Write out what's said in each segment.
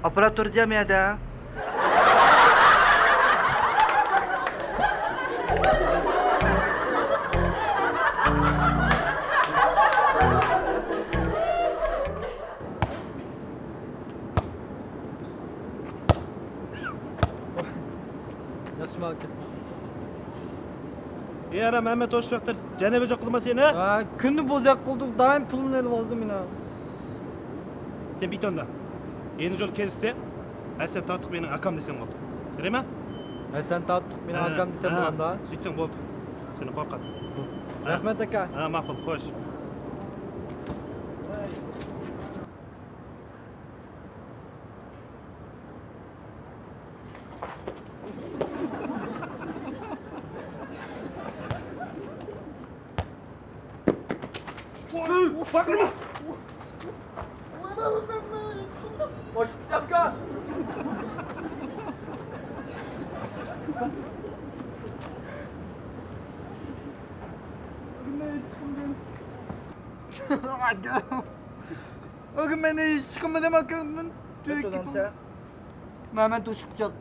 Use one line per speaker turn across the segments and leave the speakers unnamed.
Operatör cemiyede.
Yaxshi malaka.
Ara Mehmet hoş vaqtlar jana bojaq qilma seni.
Ha, kunni bozaq qildim, doim pulni olib oldim meni.
Sen bitonda. Yeni jol kelsa, sen tatıq mening akam desem bo'ldi. Bilaman?
Ha, sen tatıq meni akam desem bo'ladi.
Сөйтсең bo'ldi. Seni qo'rqadi.
Rahmat aka.
Ha, ma'qul, xo'sh. Bakma!
Hoş dakika.
Oğlum ben hiç çıkamadım akılımdan. Mehmet Hoşukçal.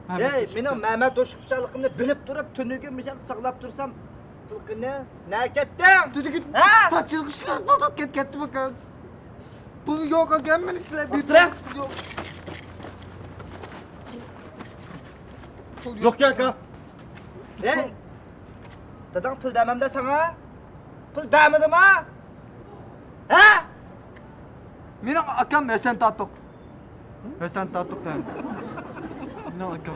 Hey, benim Mehmet Hoşukçalıkımı bilip durup tünügü mişel sağlap dursam pılkını ne kettim?
Dedi git.
Ha?
Taçılık çıkar patat ketti bakalım. Pul yok akım ben işler.
Oturak.
Yok ya aka.
Hey! Dedem pul demem de sana. Pul demedim ha? Ha?
Benim akam Esen Tatuk. Esen Tatuk sen. Benim akam.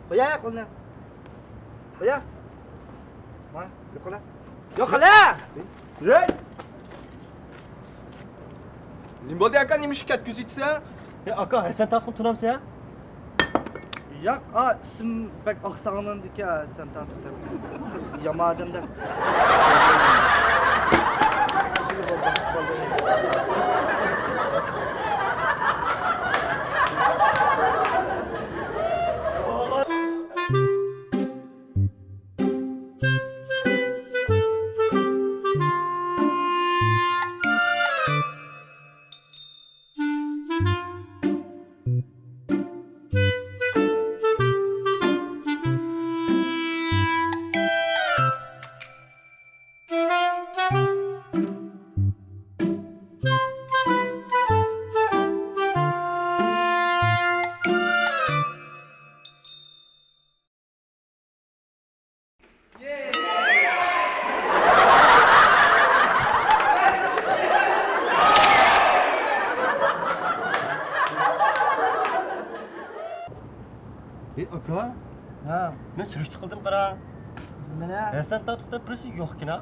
Koya kolunu. Koya. Mana? Yok ola. Yok ola.
Hey! Nima bo'ldi aka, nima shikayat ko'rsatsa?
Aka, sen tatıq turamsa ya?
Yok, isim pek aksanlandı ki sen tatlıkta. Yamadım da.
Aka,
Ha,
men surishti qildim qara.
mene.
Sen tatıqda birisi yo'qkina.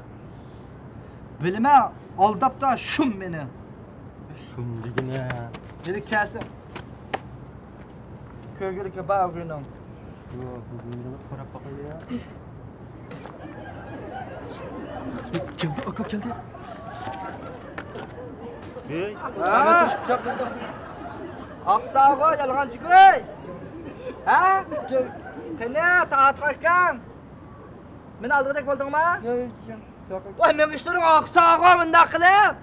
Bilime aldap da şum beni.
Shundigina.
Beni kesin. Köylülük bağ günüm.
Yo'q, bugün qarab boqaylik ya. Keldi, aka keldi. Hey,
Ha? Aksağı yalgancı köy. Ha? Kene taatlarken. Beni aldırdık buldun mu?
Yok.
Vay men işlerin aksağı mında kılıp.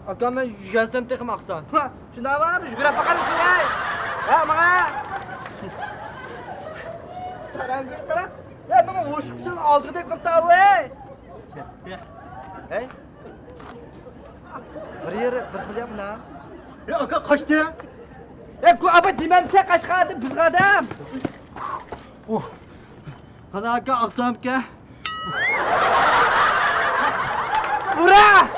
Aka, men yurgansam texim aqsan.
Şuna var, şükürep bakalım şuraya. Ha bana. Saran gittiler. Ya bana hoş bir şey aldırdık kapta bu hey. Hey. Bir yere bir kılyam na.
Ya aka kaçtı.
Ya ku apa dememse kaçkadı bir adam.
Hadi aka aksam ki.
Ura!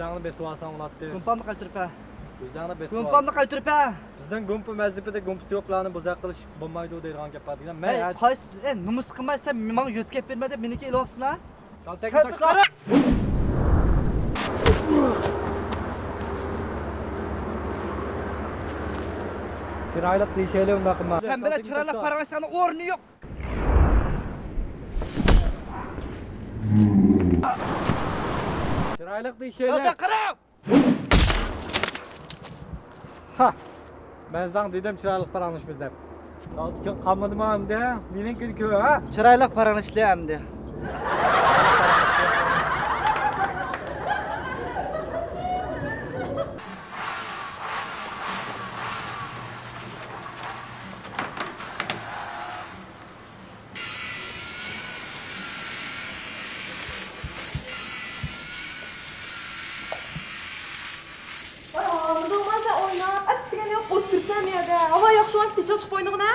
Özağını besip alsan olattı.
Gumpamni qaytirib ha.
Özağını besip al.
Gumpamni qaytirib ha.
Bizden gumpu mezipede gumpusu yoklarını bozak kılış bombaydı o deyilgan gap var.
Ey,
Men
qaysi, numus qilmaysan, menga yo'tkab berma deb meniki ilyapsan ha?
Kaltekini taşla. Çıraylık deyişeyle unda kılma.
Sen bana chiroyli paralashani o'rni yo'q.
Çıraylık deyişeyle.
Hadi qara.
Ha. Ben sana dedim çıraylık paranış bizden. Kalmadı mı hamde? Benim köy ha?
Chiroyli paralashli hamdi.
Bo'lmasa o'ynab, attagani yo'q o'tirsam yerda. Havo yo'q, shu vaqtda chiqib qo'ydiqna.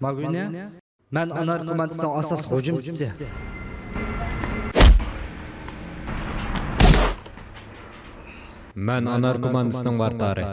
Maguna, men anar komandasining asos hujumchisi.
Men anar komandasining vartari.